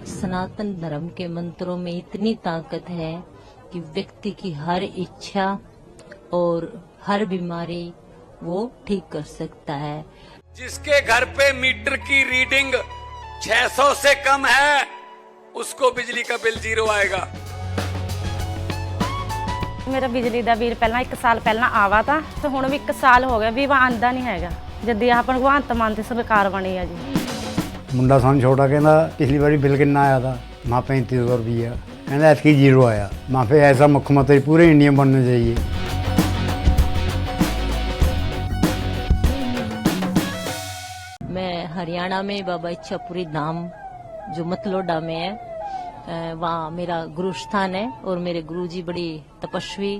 सनातन धर्म के मंत्रों में इतनी ताकत है कि व्यक्ति की हर इच्छा और हर बीमारी वो ठीक कर सकता है। जिसके घर पे मीटर की रीडिंग 600 से कम है उसको बिजली का बिल 0 आएगा। मेरा बिजली का बिल पहला 1 साल पहला आवा था तो हुण भी 1 साल हो गया भी वह आंदा नहीं हैगा जदी आह भगवंत मान दी सरकार बनी है जी। मुंडा सानू छोटा कहना पिछली बारी बिल कितना आया था, मां 3500 रुपया, कहना ऐतकी 0 आया। मां फिर ऐसा मुख्यमंत्री पूरे इंडिया में बनना चाहिए। मैं हरियाणा में बाबा इच्छापुरी धाम जो मतलोडा में है वहाँ मेरा गुरु स्थान है और मेरे गुरुजी बड़ी तपस्वी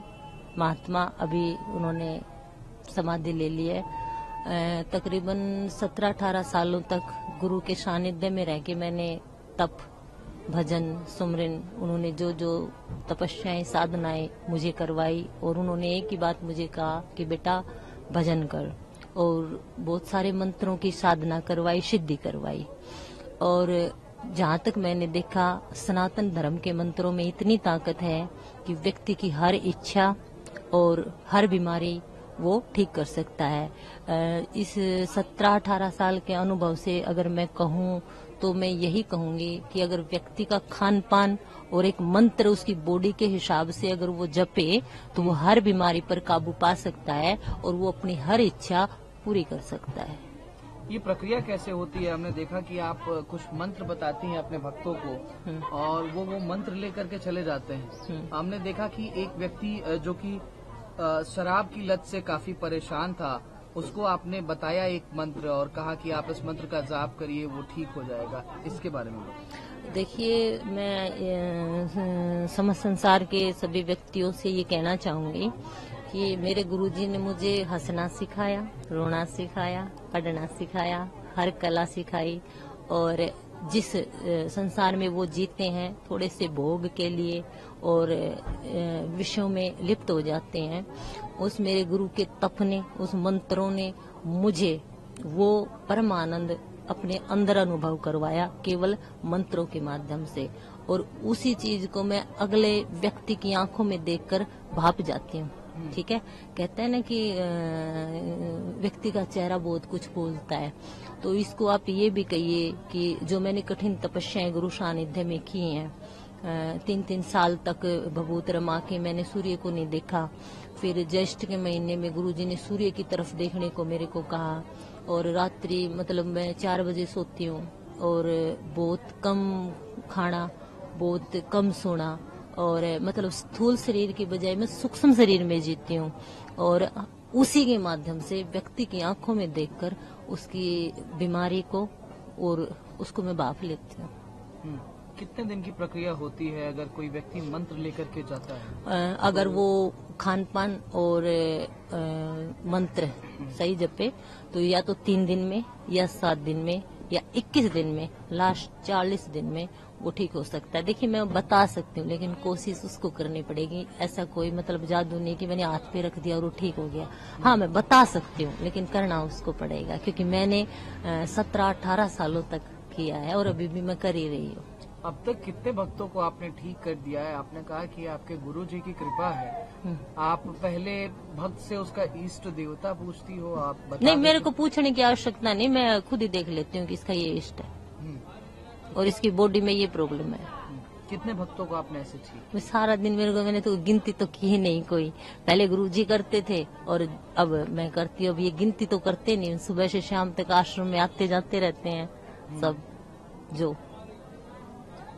महात्मा, अभी उन्होंने समाधि ले ली है। तकरीबन 17-18 सालों तक गुरु के सानिध्य में रह के मैंने तप, भजन, सुमरन, उन्होंने जो जो तपस्याएं साधनाएं मुझे करवाई और उन्होंने एक ही बात मुझे कहा कि बेटा भजन कर, और बहुत सारे मंत्रों की साधना करवाई, सिद्धि करवाई। और जहाँ तक मैंने देखा सनातन धर्म के मंत्रों में इतनी ताकत है कि व्यक्ति की हर इच्छा और हर बीमारी वो ठीक कर सकता है। इस 17-18 साल के अनुभव से अगर मैं कहूँ तो मैं यही कहूंगी कि अगर व्यक्ति का खान पान और एक मंत्र उसकी बॉडी के हिसाब से अगर वो जपे तो वो हर बीमारी पर काबू पा सकता है और वो अपनी हर इच्छा पूरी कर सकता है। ये प्रक्रिया कैसे होती है? हमने देखा कि आप कुछ मंत्र बताती हैं अपने भक्तों को और वो मंत्र लेकर के चले जाते हैं। हमने देखा कि एक व्यक्ति जो कि शराब की लत से काफी परेशान था, उसको आपने बताया एक मंत्र और कहा कि आप इस मंत्र का जाप करिए, वो ठीक हो जाएगा। इसके बारे में देखिए, मैं समस्त संसार के सभी व्यक्तियों से ये कहना चाहूंगी कि मेरे गुरुजी ने मुझे हंसना सिखाया, रोना सिखाया, पढ़ना सिखाया, हर कला सिखाई, और जिस संसार में वो जीते हैं थोड़े से भोग के लिए और विषयों में लिप्त हो जाते हैं, उस मेरे गुरु के तप ने, उस मंत्रों ने मुझे वो परम आनंद अपने अंदर अनुभव करवाया केवल मंत्रों के माध्यम से, और उसी चीज को मैं अगले व्यक्ति की आंखों में देखकर भाप जाती हूँ। ठीक है, कहते हैं ना कि व्यक्ति का चेहरा बहुत कुछ बोलता है, तो इसको आप ये भी कहिए कि जो मैंने कठिन तपस्याएं गुरु सानिध्य में की हैं, 3-3 साल तक भभूत रमा के मैंने सूर्य को नहीं देखा। फिर ज्येष्ठ के महीने में गुरुजी ने सूर्य की तरफ देखने को मेरे को कहा, और रात्रि मतलब मैं 4 बजे सोती हूँ और बहुत कम खाना, बहुत कम सोना, और मतलब स्थूल शरीर की बजाय मैं सूक्ष्म शरीर में जीती हूँ, और उसी के माध्यम से व्यक्ति की आंखों में देखकर उसकी बीमारी को और उसको मैं भाप लेती हूँ। कितने दिन की प्रक्रिया होती है अगर कोई व्यक्ति मंत्र लेकर के जाता है? अगर वो खान पान और मंत्र सही जपे तो या तो 3 दिन में या 7 दिन में या 21 दिन में, लास्ट 40 दिन में वो ठीक हो सकता है। देखिए, मैं बता सकती हूँ लेकिन कोशिश उसको करनी पड़ेगी। ऐसा कोई मतलब जादू नहीं कि मैंने हाथ पे रख दिया और वो ठीक हो गया। हाँ, मैं बता सकती हूँ लेकिन करना उसको पड़ेगा, क्योंकि मैंने 17-18 सालों तक किया है और अभी भी मैं कर ही रही हूँ। अब तक कितने भक्तों को आपने ठीक कर दिया है? आपने कहा कि आपके गुरु जी की कृपा है। आप पहले भक्त से उसका इष्ट देवता पूछती हो? आप बता नहीं, मेरे को पूछने की आवश्यकता नहीं, मैं खुद ही देख लेती हूँ कि इसका ये इष्ट है और इसकी बॉडी में ये प्रॉब्लम है। कितने भक्तों को आपने ऐसे ठीक? मैं सारा दिन मैंने तो गिनती तो की ही नहीं कोई। पहले गुरुजी करते थे और अब मैं करती हूँ। अब ये गिनती तो करते नहीं, सुबह से शाम तक आश्रम में आते जाते रहते हैं सब। जो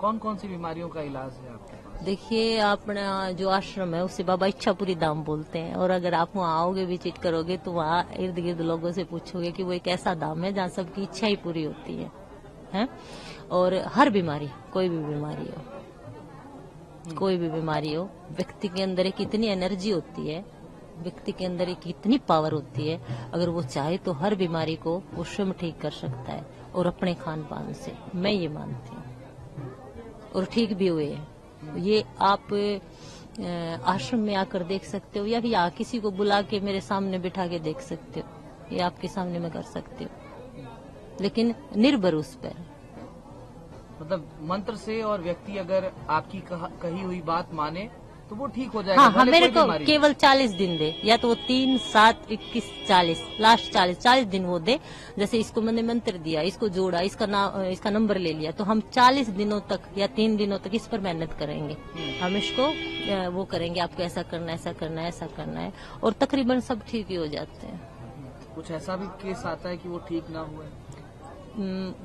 कौन कौन सी बीमारियों का इलाज है आपके पास? देखिए, अपना जो आश्रम है उसे बाबा इच्छापुरी धाम बोलते हैं, और अगर आप वहाँ आओगे, विजिट करोगे तो वहाँ इर्द गिर्द लोगों से पूछोगे कि वो एक ऐसा धाम है जहाँ सबकी इच्छा ही पूरी होती है? और हर बीमारी, कोई भी बीमारी हो, व्यक्ति के अंदर एक इतनी एनर्जी होती है, व्यक्ति के अंदर एक इतनी पावर होती है, अगर वो चाहे तो हर बीमारी को वो स्वयं ठीक कर सकता है, और अपने खान पान से। मैं ये मानती हूँ और ठीक भी हुए हैं। ये आप आश्रम में आकर देख सकते हो, या फिर यहाँ किसी को बुला के मेरे सामने बिठा के देख सकते हो, ये आपके सामने मैं कर सकती हूँ, लेकिन निर्भर उस पर मतलब मंत्र से और व्यक्ति अगर आपकी कही हुई बात माने तो वो ठीक हो जाएगा। हाँ, भले मेरे कोई को बीमारी हो। केवल 40 दिन दे, या तो वो 3, 7, 21, 40, लास्ट 40 दिन वो दे। जैसे इसको मैंने मंत्र दिया, इसको जोड़ा, इसका नंबर ले लिया, तो हम 40 दिनों तक या 3 दिनों तक इस पर मेहनत करेंगे। हम इसको वो करेंगे, आपको ऐसा करना है, ऐसा करना है, ऐसा करना है, और तकरीबन सब ठीक ही हो जाते हैं। कुछ ऐसा भी केस आता है कि वो ठीक ना हुए?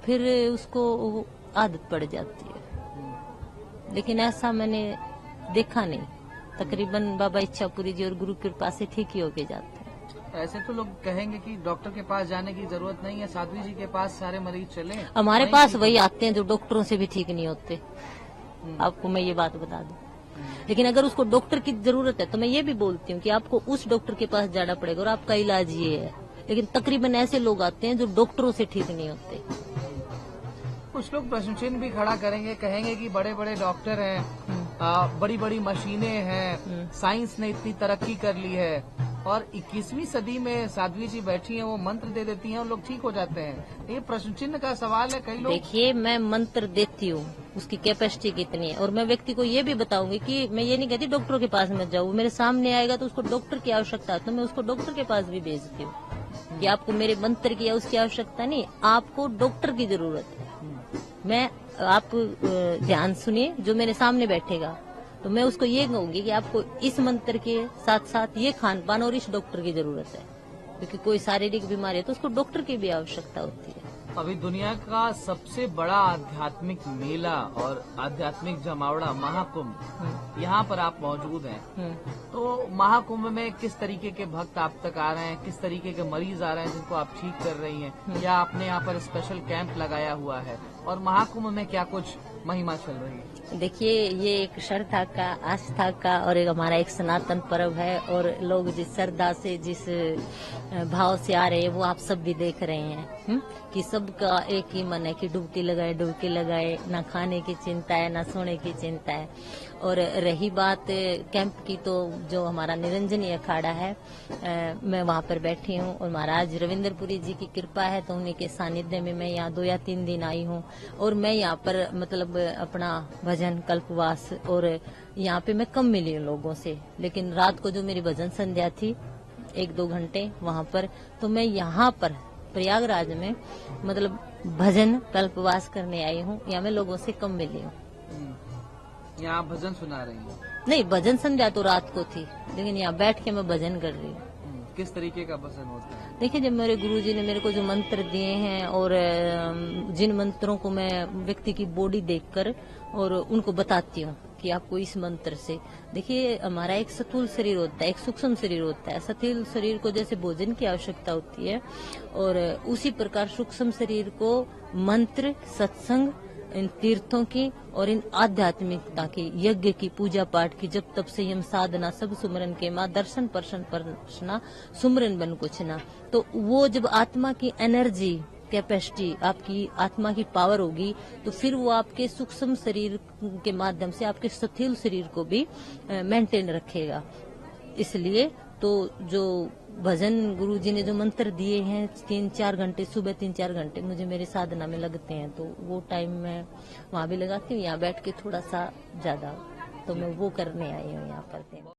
फिर उसको आदत पड़ जाती है, लेकिन ऐसा मैंने देखा नहीं। तकरीबन बाबा इच्छापुरी जी और गुरु कृपा से ठीक ही होके जाते हैं। ऐसे तो लोग कहेंगे कि डॉक्टर के पास जाने की जरूरत नहीं है, साध्वी जी के पास सारे मरीज चले। हमारे वहीं पास ठीक वही आते हैं जो डॉक्टरों से भी ठीक नहीं होते। आपको मैं ये बात बता दूं, लेकिन अगर उसको डॉक्टर की जरूरत है तो मैं ये भी बोलती हूँ कि आपको उस डॉक्टर के पास जाना पड़ेगा और आपका इलाज ये है। लेकिन तकरीबन ऐसे लोग आते हैं जो डॉक्टरों से ठीक नहीं होते। कुछ लोग प्रश्न चिन्ह भी खड़ा करेंगे, कहेंगे कि बड़े बड़े डॉक्टर हैं, बड़ी बड़ी मशीनें हैं, साइंस ने इतनी तरक्की कर ली है, और 21वीं सदी में साध्वी जी बैठी हैं, वो मंत्र दे देती हैं और लोग ठीक हो जाते हैं। ये प्रश्न चिन्ह का सवाल है। कई लोग देखिए, मैं मंत्र देती हूँ, उसकी कैपेसिटी कितनी है, और मैं व्यक्ति को ये भी बताऊंगी कि मैं ये नहीं कहती डॉक्टरों के पास मत जाओ। मेरे सामने आएगा तो उसको डॉक्टर की आवश्यकता है तो मैं उसको डॉक्टर के पास भी भेजती हूँ कि आपको मेरे मंत्र की या उसकी आवश्यकता नहीं, आपको डॉक्टर की जरूरत है। आप ध्यान सुनिए, जो मेरे सामने बैठेगा तो मैं उसको ये कहूंगी कि आपको इस मंत्र के साथ साथ ये खान पान और इस डॉक्टर की जरूरत है, क्योंकि कोई शारीरिक बीमारी है तो उसको डॉक्टर की भी आवश्यकता होती है। अभी दुनिया का सबसे बड़ा आध्यात्मिक मेला और आध्यात्मिक जमावड़ा महाकुंभ, यहाँ पर आप मौजूद हैं। तो महाकुंभ में किस तरीके के भक्त आप तक आ रहे हैं, किस तरीके के मरीज आ रहे हैं जिनको आप ठीक कर रही हैं, या आपने यहाँ पर स्पेशल कैंप लगाया हुआ है, और महाकुंभ में क्या कुछ महिमा चल रही है? देखिए, ये एक श्रद्धा का, आस्था का और हमारा एक सनातन पर्व है, और लोग जिस श्रद्धा से, जिस भाव से आ रहे हैं वो आप सब भी देख रहे हैं कि सबका एक ही मन है कि डुबकी लगाए, ना खाने की चिंता है, ना सोने की चिंता है। और रही बात कैंप की, तो जो हमारा निरंजनी अखाड़ा है, मैं वहाँ पर बैठी हूँ, और महाराज रविंद्रपुरी जी की कृपा है तो उन्हीं के सानिध्य में मैं यहाँ 2 या 3 दिन आई हूँ। और मैं यहाँ पर मतलब अपना भजन, कल्पवास, और यहाँ पे मैं कम मिली हूँ लोगों से, लेकिन रात को जो मेरी भजन संध्या थी 1-2 घंटे वहाँ पर, तो मैं यहाँ पर प्रयागराज में मतलब भजन कल्पवास करने आई हूँ। यहाँ मैं लोगों से कम मिली हूँ। यहाँ आप भजन सुना रही हैं? नहीं, भजन संध्या तो रात को थी, लेकिन यहाँ बैठ के मैं भजन कर रही हूँ। किस तरीके का भजन होता है? देखिए, जब मेरे गुरुजी ने मेरे को जो मंत्र दिए हैं, और जिन मंत्रों को मैं व्यक्ति की बॉडी देखकर और उनको बताती हूँ कि आपको इस मंत्र से, देखिए हमारा एक स्थूल शरीर होता है, एक सूक्ष्म शरीर होता है। स्थूल शरीर को जैसे भोजन की आवश्यकता होती है, और उसी प्रकार सूक्ष्म शरीर को मंत्र, सत्संग, इन तीर्थों की और इन आध्यात्मिकता की, यज्ञ की, पूजा पाठ की, जब तब संयम साधना, सब सुमरन के माँ, दर्शन पर्शन परना, सुमरन बन कुछ ना। तो वो जब आत्मा की एनर्जी, कैपेसिटी, आपकी आत्मा की पावर होगी, तो फिर वो आपके सूक्ष्म शरीर के माध्यम से आपके स्थूल शरीर को भी मेंटेन रखेगा। इसलिए तो जो भजन गुरुजी ने जो मंत्र दिए हैं 3-4 घंटे, सुबह 3-4 घंटे मुझे मेरे साधना में लगते हैं, तो वो टाइम मैं वहाँ भी लगाती हूँ। यहाँ बैठ के थोड़ा सा ज्यादा, तो मैं वो करने आई हूँ यहाँ पर।